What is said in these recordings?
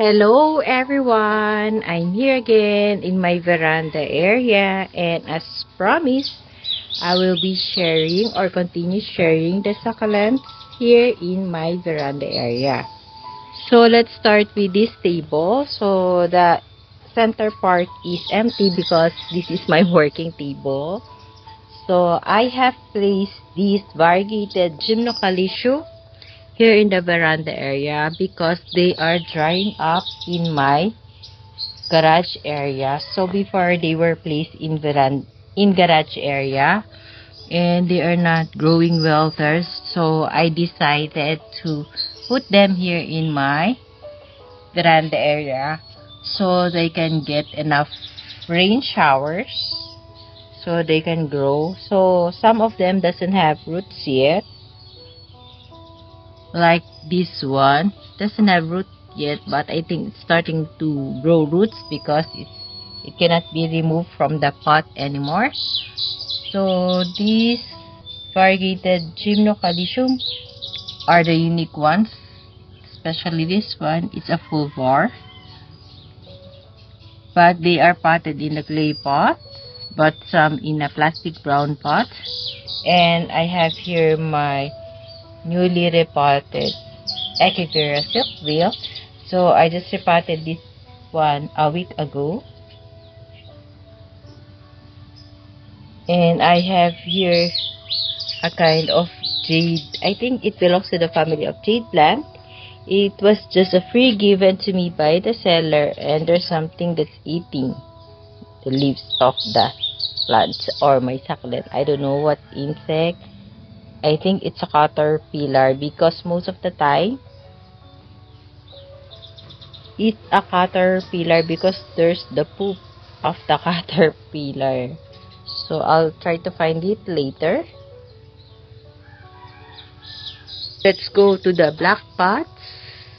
Hello everyone! I'm here again in my veranda area, and as promised, I will be sharing or continue sharing the succulents here in my veranda area. So let's start with this table. So the center part is empty because this is my working table. So I have placed these variegated Gymnocalisio here in the veranda area because they are drying up in my garage area. So before, they were placed in garage area and they are not growing well there, so I decided to put them here in my veranda area so they can get enough rain showers so they can grow. So some of them doesn't have roots yet, like this one doesn't have root yet, but I think it's starting to grow roots because it cannot be removed from the pot anymore. So these variegated Gymnocalcium are the unique ones, especially this one. It's a full var, but they are potted in the clay pot, but some in a plastic brown pot. And I have here my newly repotted Echeveria silkveil. So I just repotted this one a week ago. And I have here a kind of jade. I think it belongs to the family of jade plant. It was just a free given to me by the seller, and there's something that's eating the leaves of the plants or my succulent. I don't know what insect. I think it's a caterpillar because most of the time it's a caterpillar because there's the poop of the caterpillar. So I'll try to find it later. Let's go to the black pots.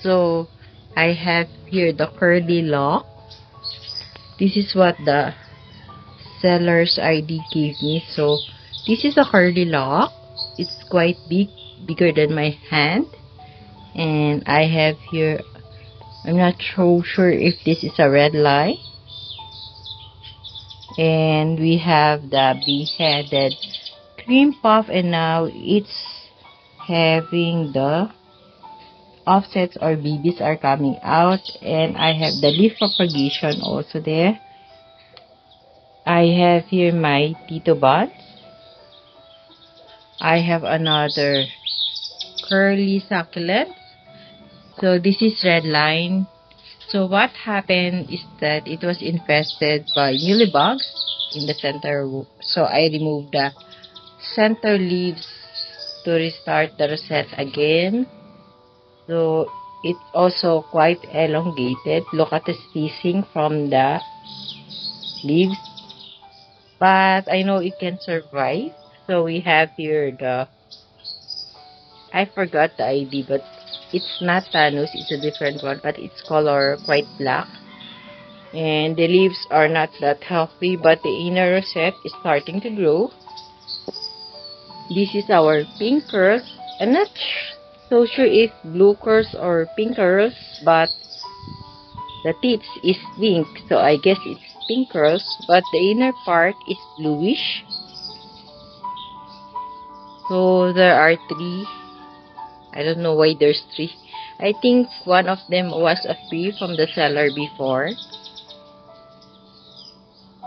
So I have here the curly lock. This is what the seller's ID gave me. So this is a curly lock. It's quite big, bigger than my hand. And I have here, I'm not so sure if this is a red light. And we have the beheaded cream puff, and now it's having the offsets or babies are coming out. And I have the leaf propagation also there. I have here my Tito buds. I have another curly succulent. So this is red line. So what happened is that it was infested by mealybugs in the center. So I removed the center leaves to restart the rosette again. So it's also quite elongated. Look at the spacing from the leaves. But I know it can survive. So we have here the, I forgot the ID, but it's not Thanos, it's a different one, but its color quite black. And the leaves are not that healthy, but the inner rosette is starting to grow. This is our pink curls. I'm not so sure if blue curls or pink curls, but the tips is pink, so I guess it's pink curls, but the inner part is bluish. So there are three. I don't know why there's three. I think one of them was a free from the seller before.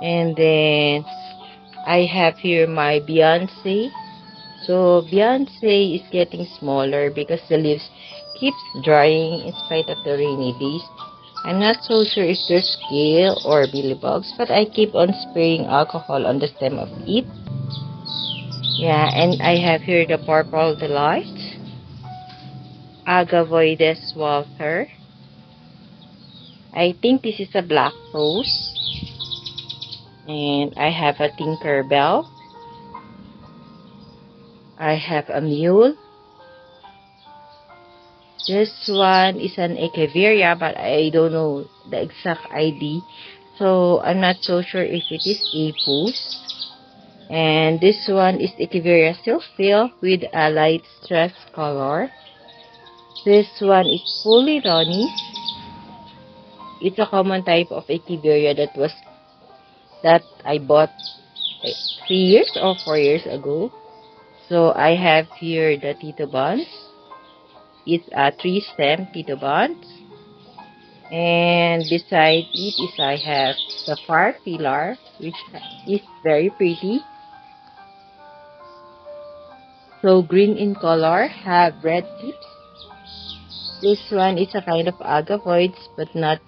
And then I have here my Beyonce. So Beyonce is getting smaller because the leaves keeps drying in spite of the rainy days. I'm not so sure if there's scale or mealybugs, but I keep on spraying alcohol on the stem of it. Yeah, and I have here the Purple Delight, Agavoides Walther. I think this is a black rose. And I have a Tinkerbell. I have a mule. This one is an Echeveria, but I don't know the exact ID. So I'm not so sure if it is Apus. And this one is Echeveria silkveil with a light stress color. This one is Polyronis. It's a common type of Echeveria that I bought 3 years or 4 years ago. So I have here the Tito Buns. It's a 3-stem Tito Buns. And beside it is I have the far pillar, which is very pretty. So green in color, have red tips. This one is a kind of agavoids, but not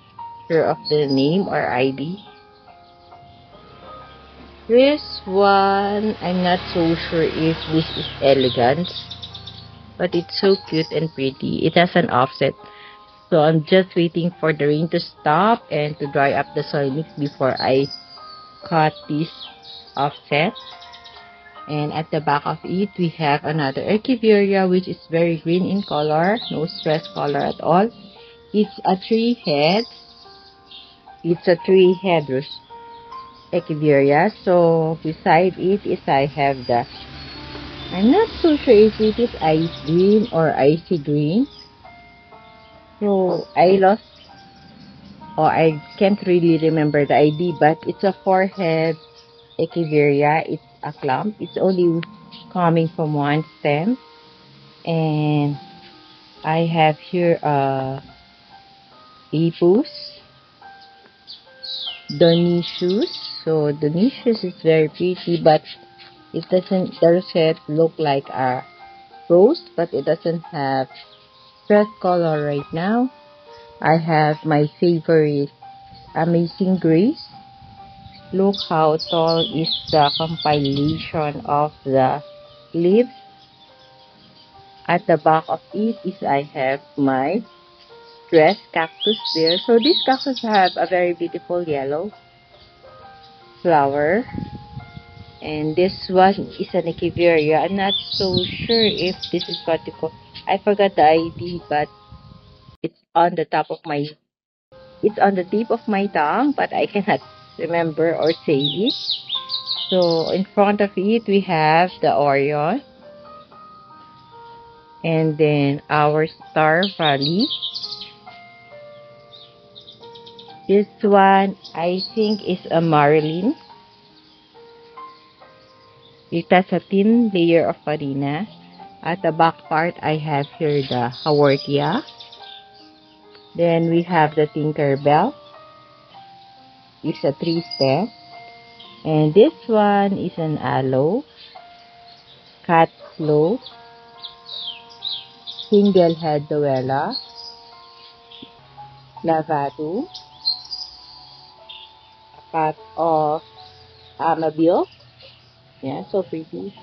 sure of the name or ID. This one, I'm not so sure if this is elegance, but it's so cute and pretty. It has an offset. So I'm just waiting for the rain to stop and to dry up the soil mix before I cut this offset. And at the back of it, we have another Echeveria, which is very green in color, no stress color at all. It's a three-head Echeveria. So beside it is I have the, I'm not so sure if it is ice green or icy green. So I can't really remember the ID, but it's a 4-head Echeveria. It's a clump. It's only coming from one stem. And I have here Apus, Donicius. So Donicius is very pretty, but it doesn't, the rosette look like a rose, but it doesn't have stress color right now. I have my favorite Amazing Grace. Look how tall is the compilation of the leaves. At the back of it is I have my stress cactus there. So this cactus have a very beautiful yellow flower. And this one is an Echeveria. I'm not so sure if this is what you call. I forgot the ID, but it's on the top of my, it's on the tip of my tongue, but I cannot remember or say it. So in front of it we have the Orion, and then our Star Valley. This one I think is a Marilyn. It has a thin layer of farina. At the back part I have here the Haworthia. Then we have the Tinkerbell. It's a 3-step. And this one is an aloe, cat slow, single head Dowella, lavatu, a pot of Amabile. Yeah, so pretty.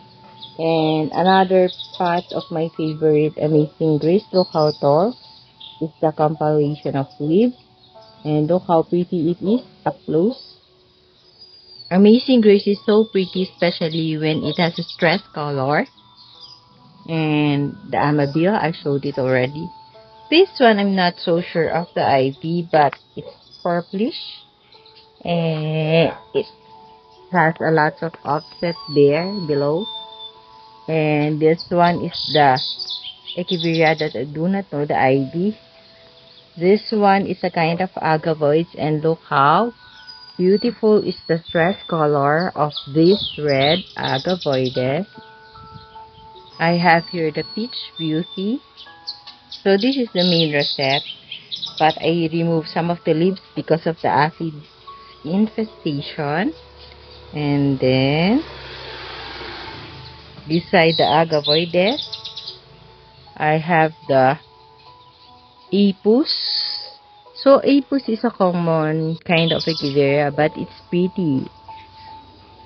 And another part of my favorite Amazing Grace. Look how tall is the compilation of leaves. And look how pretty it is up close. Amazing Grace is so pretty, especially when it has a stress color. And the Amabile, I showed it already. This one, I'm not so sure of the ID, but it's purplish. And it has a lot of offset there below. And this one is the Echeveria that I do not know the ID. This one is a kind of agavoids, and look how beautiful is the stress color of this red agavoides. I have here the Peach Beauty. So this is the main rosette, but I removed some of the leaves because of the aphid infestation. And then beside the agavoides, I have the Apus. So Apus is a common kind of Echeveria, but it's pretty.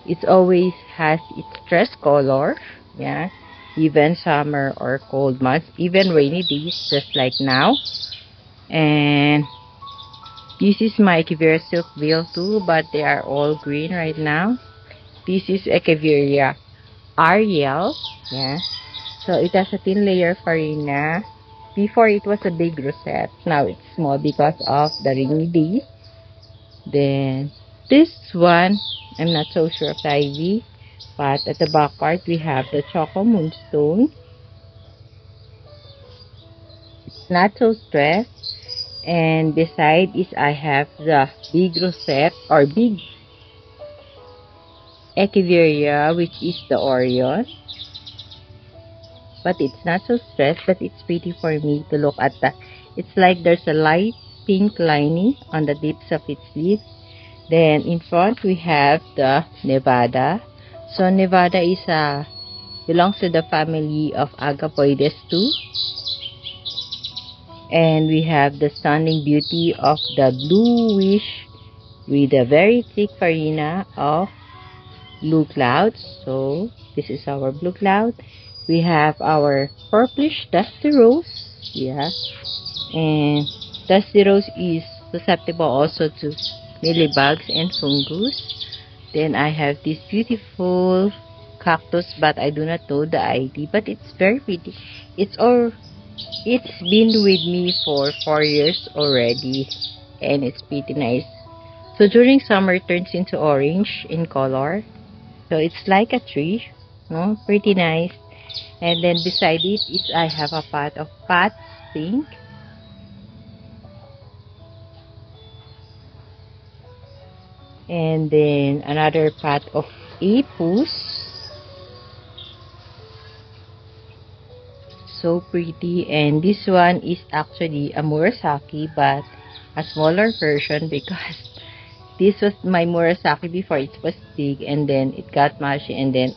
It always has its stress color. Yeah. Even summer or cold months, even rainy days, just like now. And this is my Echeveria Silk Veil too, but they are all green right now. This is Echeveria Ariel. Yeah. So it has a thin layer of farina. Before it was a big rosette. Now it's small because of the rainy days. Then this one, I'm not so sure of the IV. But at the back part, we have the Choco Moonstone. It's not so stressed. And beside is I have the big rosette or big Echeveria, which is the Orion. But it's not so stressed, but it's pretty for me to look at the. It's like there's a light pink lining on the tips of its leaf. Then in front we have the Nevada. So Nevada is belongs to the family of Agapoides too. And we have the stunning beauty of the bluish with a very thick farina of blue clouds. So this is our blue cloud. We have our purplish dusty rose. Yeah. And dusty rose is susceptible also to mealybugs and fungus. Then I have this beautiful cactus, but I do not know the ID, but it's very pretty. It's been with me for 4 years already, and it's pretty nice. So during summer it turns into orange in color. So it's like a tree, no? Pretty nice. And then beside it is I have a pot of pot pink. And then another pot of apus. So pretty. And this one is actually a Murasaki, but a smaller version because this was my Murasaki before. It was big and then it got mushy, and then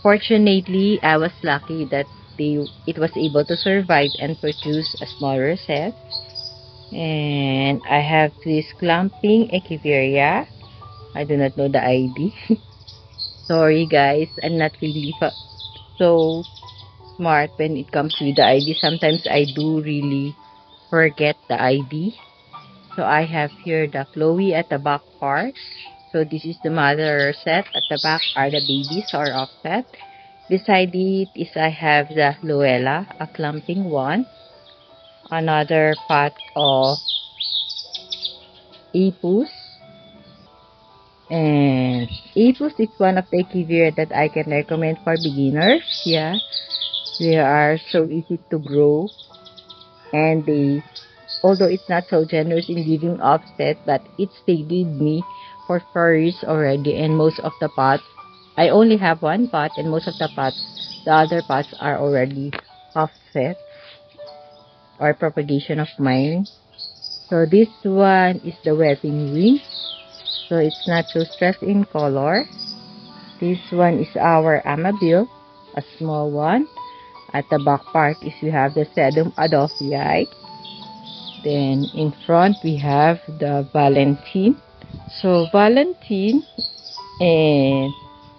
fortunately I was lucky that it was able to survive and produce a smaller set. And I have this clumping Echeveria. I do not know the ID. Sorry guys, I'm not really so smart when it comes with the ID. Sometimes I do really forget the ID. So I have here the Chloe at the back part. So this is the mother set. At the back are the babies or offset. Beside it is I have the Luella, a clumping one. Another pot of Apus. And Apus is one of the Echeveria that I can recommend for beginners. Yeah, they are so easy to grow, and although it's not so generous in giving offset, but it stayed with me for 4 years already. And most of the pots, I only have one pot, and most of the other pots are already offset or propagation of mine. So this one is the wedding ring. So it's not so stressed in color. This one is our Amabile, a small one. At the back part is we have the Sedum Adolphii. Then in front we have the Valentine. So Valentine and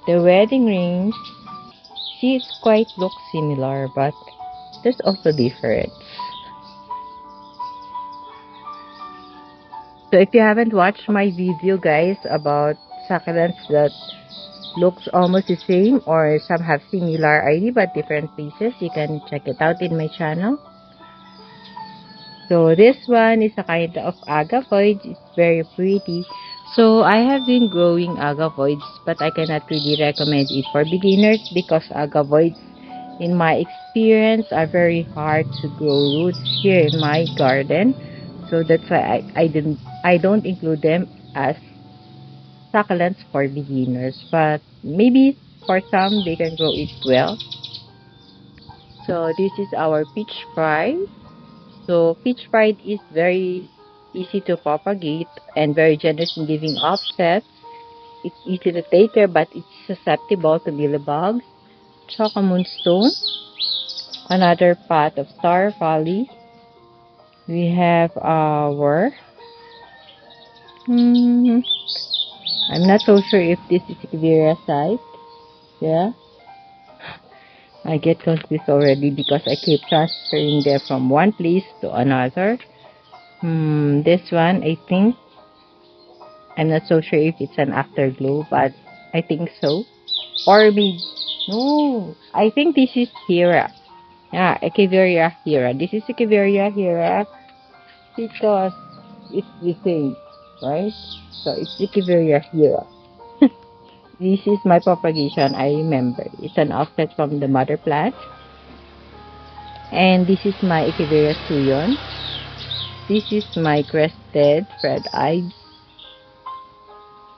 the wedding ring, see, it's quite look similar, but there's also difference. So if you haven't watched my video guys about succulents that looks almost the same or some have similar ID but different pieces, you can check it out in my channel. So this one is a kind of agavoids. It's very pretty. So I have been growing agavoids, but I cannot really recommend it for beginners because agavoids, in my experience, are very hard to grow roots here in my garden. So that's why I don't include them as succulents for beginners. But maybe for some they can grow it well. So this is our peach fry. So peach pride is very easy to propagate and very generous in giving offsets. It's easy to take care, but it's susceptible to mealybugs. Choco moonstone, another pot of Star Valley. We have our I'm not so sure if this is Echeveria site. Yeah, I get confused already because I keep transferring them from one place to another. This one, I think, I'm not so sure if it's an afterglow, but I think so. Or maybe, no, I think this is Hera. Yeah, Echeveria Hera. This is Echeveria Hera because it's the same, right? So it's Echeveria Hera. This is my propagation, I remember. It's an offset from the mother plant. And this is my Echeveria Suyon. This is my crested red eyes.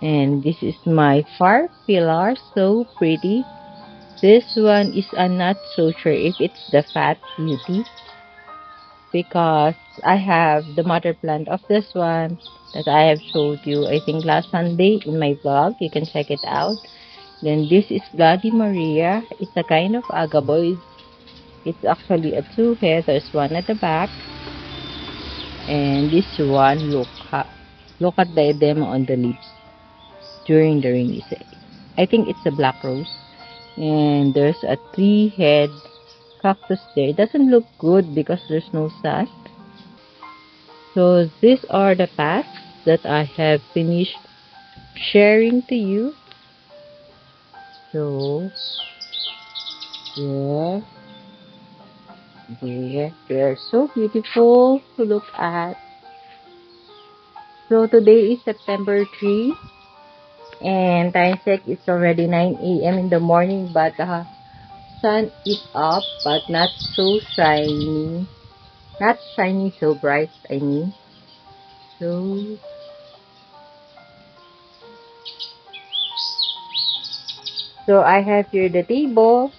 And this is my far pillar, so pretty. This one is I'm not so sure if it's the fat beauty, because I have the mother plant of this one that I have showed you I think last Sunday in my vlog. You can check it out. Then this is Bloody Maria. It's a kind of agaboid. It's actually a two head. There's one at the back. And this one, look at the edema on the leaves during the rainy season. I think it's a black rose. And there's a three-head cactus there. It doesn't look good because there's no sun. So these are the paths that I have finished sharing to you. So yeah, they're so beautiful to look at. So today is September 3, and time check it's already 9 a.m. in the morning, but the sun is up, but not so shiny. Not shiny, so bright, I mean. So I have here the table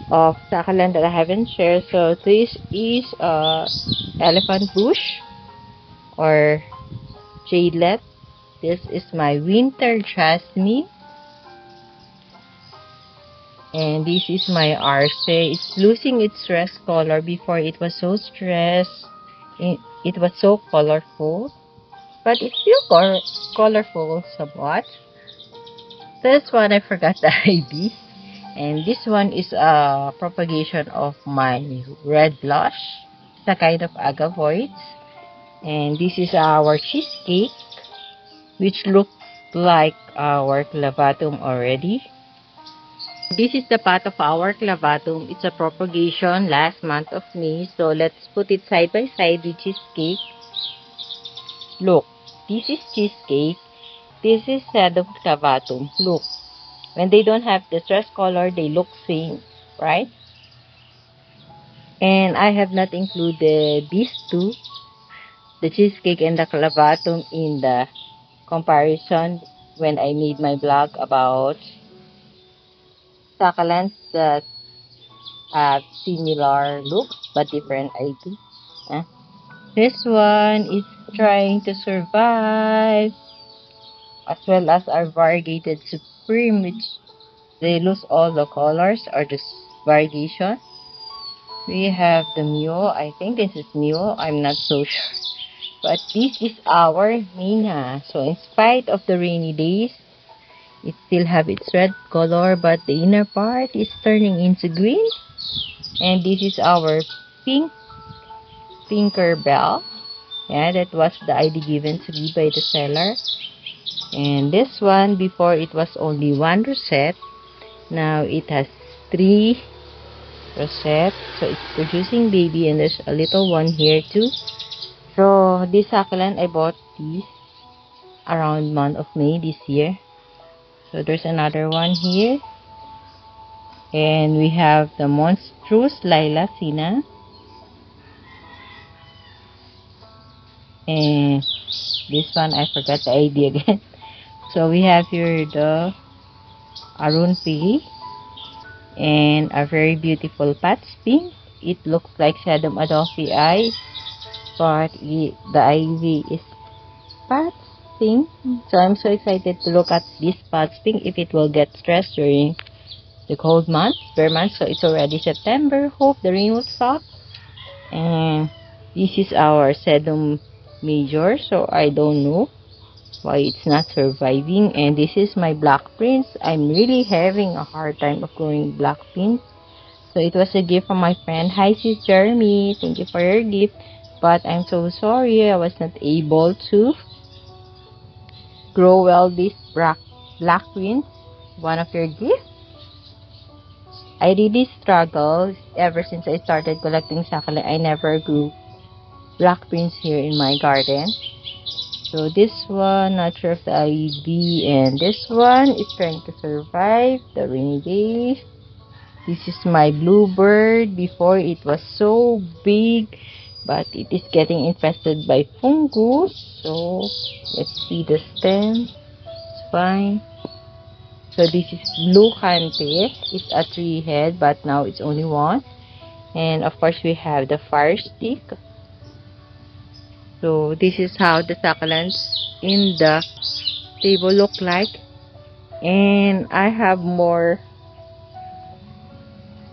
of succulent that I haven't shared. So this is elephant bush or jadelet. This is my winter jasmine. And this is my arce. It's losing its stress color. Before it was so stressed. It was so colorful. But it's still colorful somewhat. This one I forgot the ID. And this one is a propagation of my red blush. It's a kind of agavoids. And this is our cheesecake, which looks like our clavatum already. This is the pot of our clavatum. It's a propagation last month of May. So let's put it side by side with cheesecake. Look, this is cheesecake. This is sedum clavatum. Look, when they don't have the stress color, they look same, right? And I have not included these two, the cheesecake and the clavatum, in the comparison when I made my blog about succulents that have similar looks but different ID. This one is trying to survive, as well as our variegated supreme, which they lose all the colors or the variegation. We have the Mio. I think this is Mio. I'm not so sure. But this is our Mina. So in spite of the rainy days, it still have its red color, but the inner part is turning into green. And this is our pink Tinkerbell. Yeah, that was the ID given to me by the seller. And this one, before it was only one rosette. Now it has 3 rosette. So it's producing baby, and there's a little one here too. So this succulent, I bought these around month of May this year. So there's another one here. And we have the monstrous Lilacina. And this one, I forgot the ID again. So we have here the Arun Pili. And a very beautiful patch pink. It looks like Sedum Adolphii, but the ivy is patch pink. So I'm so excited to look at this patch pink if it will get stressed during the cold months, bare months. So it's already September. Hope the rain will stop. And this is our Sedum Major. So I don't know why it's not surviving. And this is my Black Prince. I'm really having a hard time of growing Black Prince. So it was a gift from my friend. Hi sis Jeremy, thank you for your gift. But I'm so sorry I was not able to grow well this Black Prince, one of your gifts. I really struggled ever since I started collecting succulent. I never grew Black Prince here in my garden. So this one, not sure of the ID, and this one is trying to survive the rainy days. This is my bluebird. Before it was so big, but it is getting infested by fungus. So let's see the stem. It's fine. So this is blue cante. It's a 3 head, but now it's only 1. And of course we have the fire stick. So this is how the succulents in the table look like. And I have more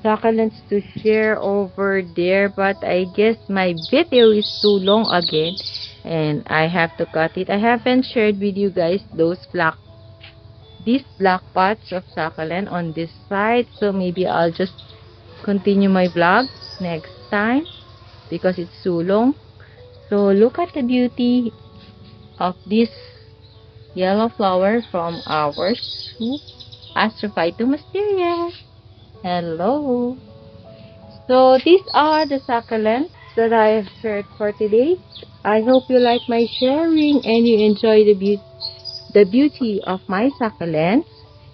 succulents to share over there, but I guess my video is too long again and I have to cut it. I haven't shared with you guys these black pots of succulent on this side, so maybe I'll just continue my vlog next time because it's too long. So look at the beauty of this yellow flower from our Astrophytum mysterious. Hello. So these are the succulents that I have shared for today. I hope you like my sharing and you enjoy the beauty of my succulents.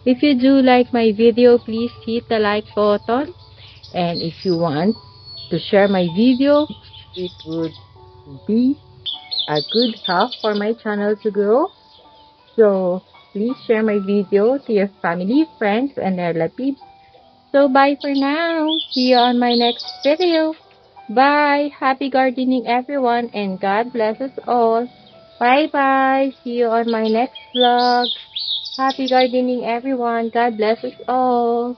If you do like my video, please hit the like button. And if you want to share my video, it would be a good help for my channel to grow. So please share my video to your family, friends, and relatives. So bye for now. See you on my next video. Bye. Happy gardening everyone and God bless us all. Bye bye. See you on my next vlog. Happy gardening everyone. God bless us all.